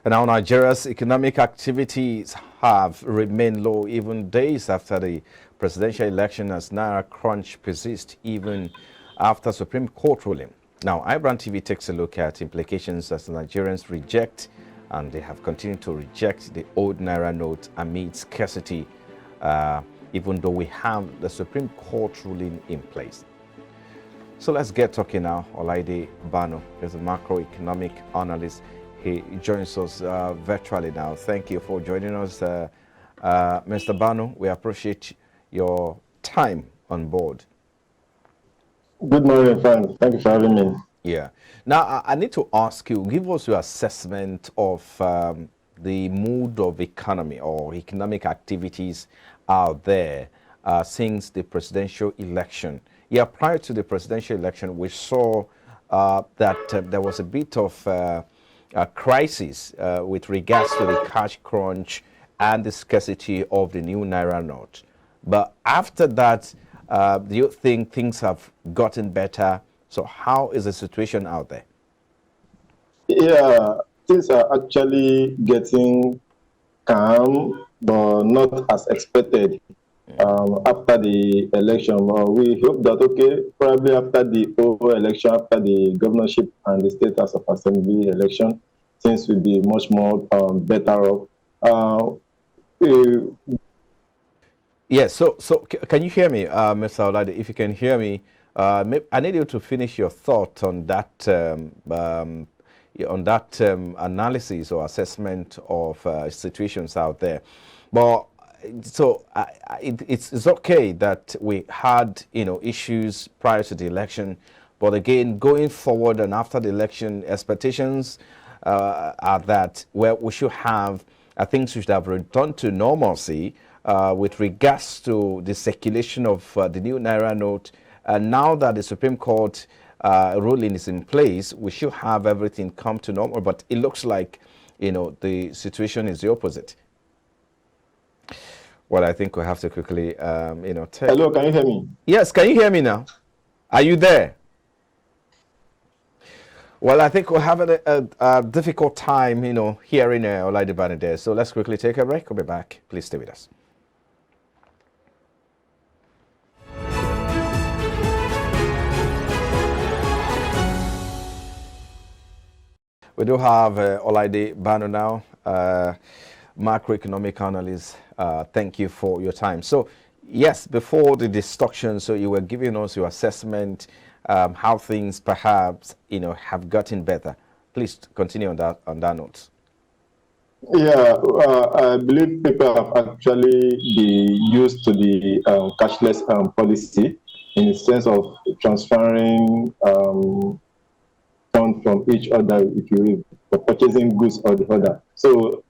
Now, Nigeria's economic activities have remained low even days after the presidential election as Naira crunch persists even after Supreme Court ruling. Now, iBrandTV takes a look at implications as Nigerians reject, and they have continued to reject, the old Naira note amid scarcity, even though we have the Supreme Court ruling in place. So let's get talking now. Olaide Bano is a macroeconomic analyst. He joins us virtually now. Thank you for joining us, Mr. Bano. We appreciate your time on board. Good morning, friend. Thank you for having me. Yeah. Now, I need to ask you, give us your assessment of the mood of economy or economic activities out there since the presidential election. Yeah, prior to the presidential election, we saw that there was a bit of a crisis with regards to the cash crunch and the scarcity of the new Naira note. But after that, do you think things have gotten better? So how is the situation out there? Yeah, things are actually getting calm, but not as expected after the election. We hope that, okay, probably after the overall election, after the governorship and the state house of assembly election, things will be much more better off. Yes, so can you hear me, Mr. Olade? If you can hear me, I need you to finish your thought on that analysis or assessment of situations out there. But so it's okay that we had issues prior to the election, but again going forward and after the election, expectations are that we should have things should have returned to normalcy with regards to the circulation of the new Naira note. And now that the Supreme Court ruling is in place, we should have everything come to normal. But it looks like, the situation is the opposite. Well, I think we have to quickly, take... Hello, can you hear me? Yes, can you hear me now? Are you there? Well, I think we're having a difficult time, hearing Olaide Bano there. So let's quickly take a break. We'll be back. Please stay with us. We do have Olaide Bano now, macroeconomic analyst. Thank you for your time. So, yes, before the destruction, so you were giving us your assessment, how things perhaps have gotten better. Please continue on that note. Yeah, I believe people have actually been used to the cashless policy in the sense of transferring from each other, if you will, for purchasing goods or the other. So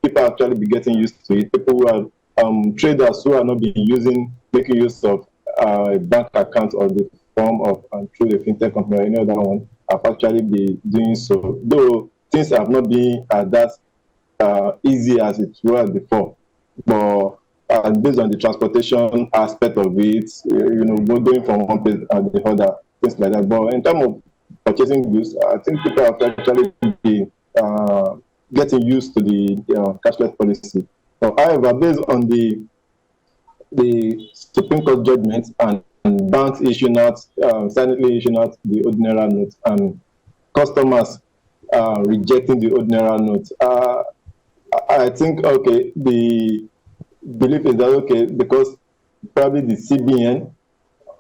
people actually be getting used to it. People who are traders who are not making use of a bank account or the form of through the fintech company or any other one have actually been doing so. Though things have not been that easy as it was before, but based on the transportation aspect of it, going from one place to the other, things like that. But in terms of purchasing goods, I think people have actually been getting used to the cashless policy. However, based on the Supreme Court judgments and banks silently issuing out the ordinary notes and customers rejecting the ordinary notes, I think, okay, the belief is that, okay, because probably the CBN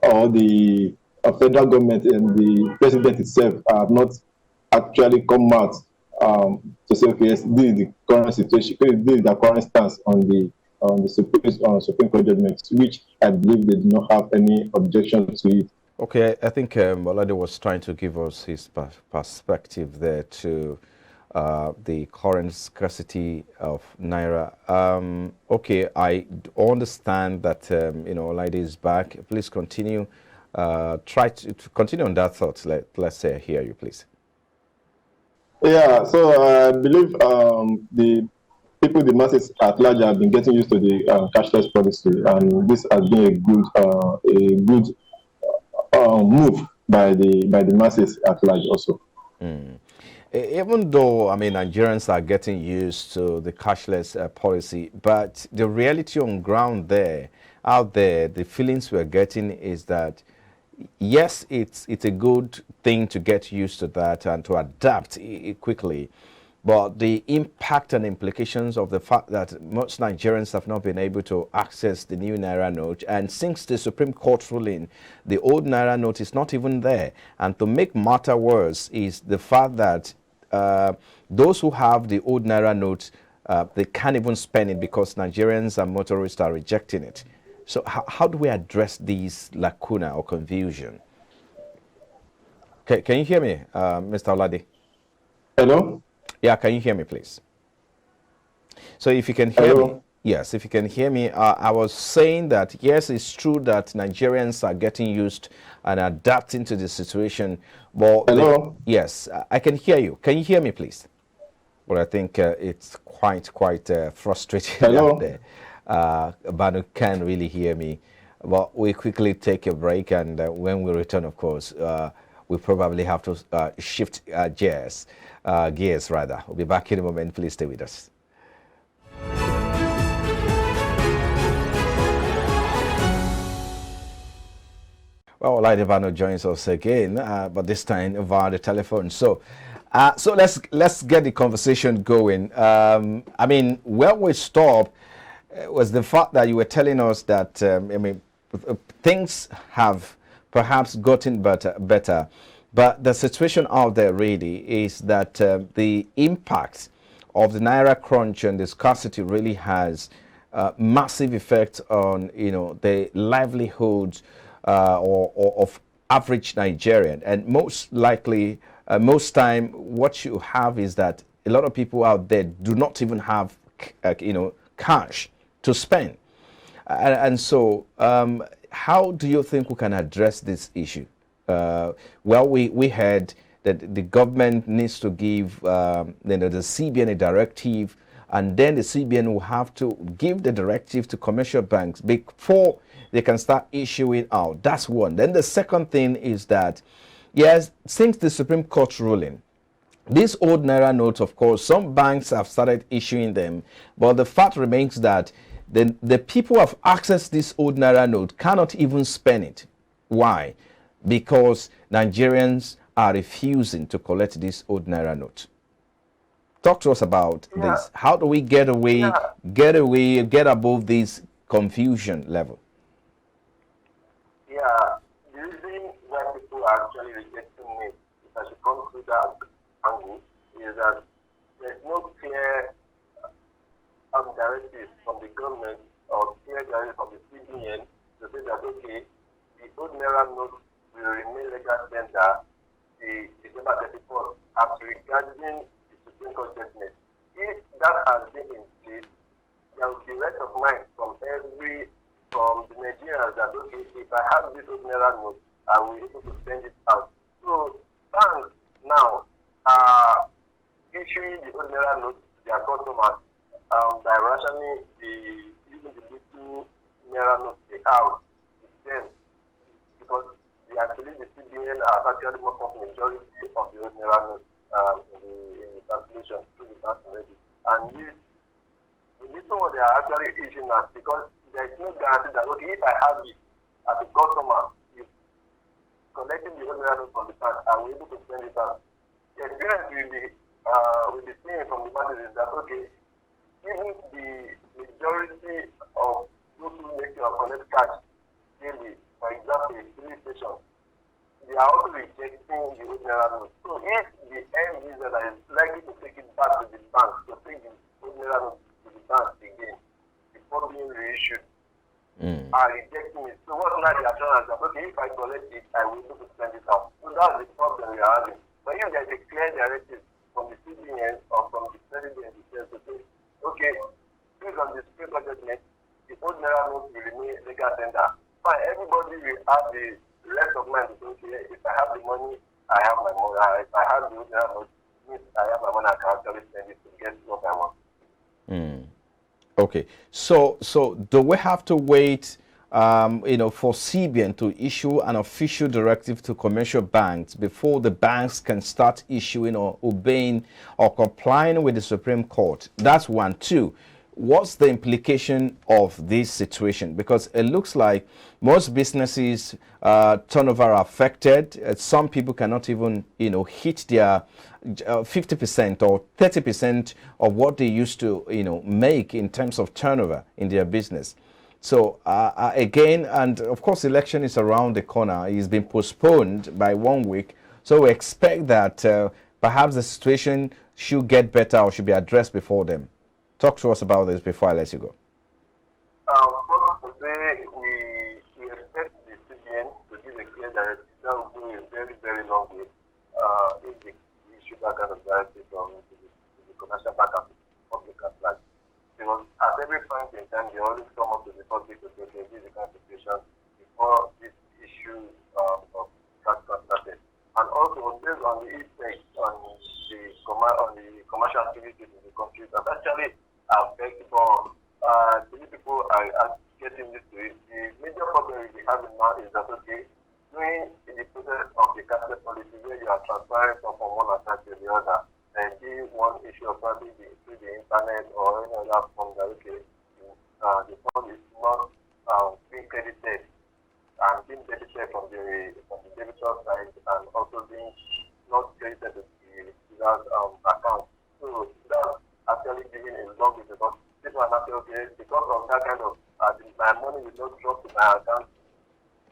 or the federal government and the president itself have not actually come out to say, okay, yes, this is the current situation, this is the current stance on the Supreme Court judgments, which I believe they do not have any objection to it. Okay, I think Olade was trying to give us his perspective there to the current scarcity of Naira. Okay, I understand that Olade is back. Please continue. Try to continue on that thought. Let's say, hear you, please. Yeah, so I believe the masses at large have been getting used to the cashless policy, and this has been a good move by the masses at large also. even though, I mean, Nigerians are getting used to the cashless policy, but the reality on ground there, out there, the feelings we're getting is that, yes, it's a good thing to get used to that and to adapt quickly. But the impact and implications of the fact that most Nigerians have not been able to access the new Naira note, and since the Supreme Court ruling, the old Naira note is not even there. And to make matter worse is the fact that those who have the old Naira note, they can't even spend it because Nigerians and motorists are rejecting it. So how do we address these lacuna or confusion? Can you hear me, Mr. Olade? Hello? Yeah, can you hear me, please? So if you can hear me, yes, if you can hear me, I was saying that, yes, it's true that Nigerians are getting used and adapting to the situation. But hello? Yes, I can hear you. Can you hear me, please? Well, I think it's quite frustrating hello? out there. Banu can't really hear me. But we quickly take a break, and when we return, of course, we probably have to shift gears. We'll be back in a moment. Please stay with us. Well, Laidevano joins us again, but this time via the telephone. So let's get the conversation going. I mean, where we stopped was the fact that you were telling us that things have perhaps gotten better, but the situation out there really is that the impact of the Naira crunch and the scarcity really has massive effect on the livelihoods of average Nigerian. And most likely, most time, what you have is that a lot of people out there do not even have cash to spend. And so how do you think we can address this issue? Well, we heard that the government needs to give the CBN a directive, and then the CBN will have to give the directive to commercial banks before they can start issuing out. That's one. Then the second thing is that, yes, since the Supreme Court ruling, these old Naira notes, of course, some banks have started issuing them, but the fact remains that the people who have accessed this old Naira note cannot even spend it. Why? Because Nigerians are refusing to collect this old Naira note. Talk to us about this. How do we get above this confusion level? Yeah, the reason why people are actually rejecting it, if I should come to that angle, is that there's no clear directive from the government or clear directive from the CBN to say that, okay, the old Naira note will remain legal tender the December 31st as regarding the Supreme Court judgment. If that has been in place, there will be rest of mind from the Nigerians that, okay, if I have this old Naira note, I will be able to send it out. So banks now are issuing the old Naira note to their customers by rationing even the little Naira note they have with them, because the CBN are actually more of the majority of the old Naira note in the calculation through the bank already. And the reason why they are actually issuing that, because there is no guarantee that, okay, if I have it as a customer, if collecting the old Naira note from the bank, I will be able to send it out. The experience will be seen from the market is that, okay, even the majority of those who make your collect cash daily, for example, a filling station, they are also rejecting the old Naira note. So if the end user that is likely to take it back to the bank, to take the old Naira note to the bank again before being reissued, are rejecting it. So what's not the assurance that, okay, if I collect it, I will be able to send it out. So that's the problem we are having. But if there is a clear directive from the CBN or from the president to say, okay, based on the Supreme Court judgment, the old Naira note will remain legal tender. Fine, everybody will have the rest of mind to say, okay, if I have the money, I have my money. If I have the old Naira note, means I have my money, I can actually spend it to get what I want. Okay, so do we have to wait for CBN to issue an official directive to commercial banks before the banks can start issuing or obeying or complying with the Supreme Court. That's one. Two, what's the implication of this situation? Because it looks like most businesses turnover are affected. Some people cannot even, hit their 50% or 30% of what they used to, make in terms of turnover in their business. So again, and of course, election is around the corner. It's been postponed by 1 week. So we expect that perhaps the situation should get better or should be addressed before them. Talk to us about this before I let you go. First, today we expect the CBN to give a clear directive that will go a very, very long way if they issue that kind of directive from the commercial bank and public at large. Because at every point in time, they always come up to the public to say, okay, this is the kind of situation before this issue of tax started. And also, based on the effect on the commercial activities in the country, that actually affect many people are getting used to it. The major problem we have now is that, okay, during the process of the capital policy, where you are transferring from one account to the other, and the one issue of probably through the internet or any other form that, okay, the fund is not being credited and being debited from the debitor side and also being not credited to the receiver's account. So that's actually giving a long way because people are not okay because of that kind of my money will not drop to my account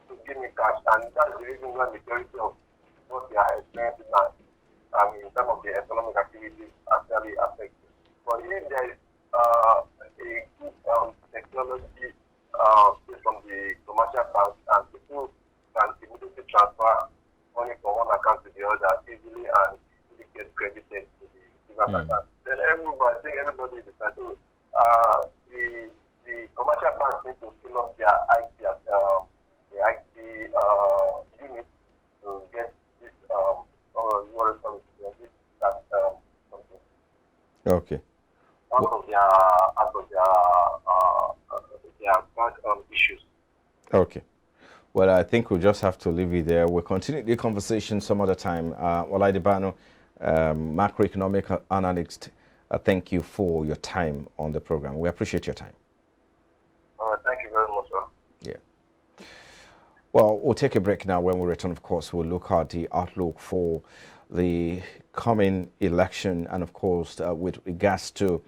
to give me cash, and that's the reason why majority of what they are experiencing now in terms of the economic activities actually affected. But if there is a good technology from the commercial banks and people can immediately transfer money from one account to the other easily and it gets credited to the receiver's account, then I think everybody is entitled. The commercial banks need to fill up their IT unit to get this Okay. Out of their issues. Okay. Well, I think we'll just have to leave it there. We'll continue the conversation some other time. Walai Debano, macroeconomic analyst, thank you for your time on the program. We appreciate your time. Thank you very much, sir. Yeah. Well, we'll take a break now. When we return, of course, we'll look at the outlook for the coming election and, of course, with regards to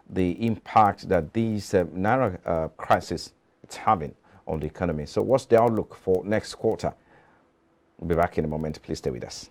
the impact that these Naira crisis is having on the economy. So what's the outlook for next quarter? We'll be back in a moment. Please stay with us.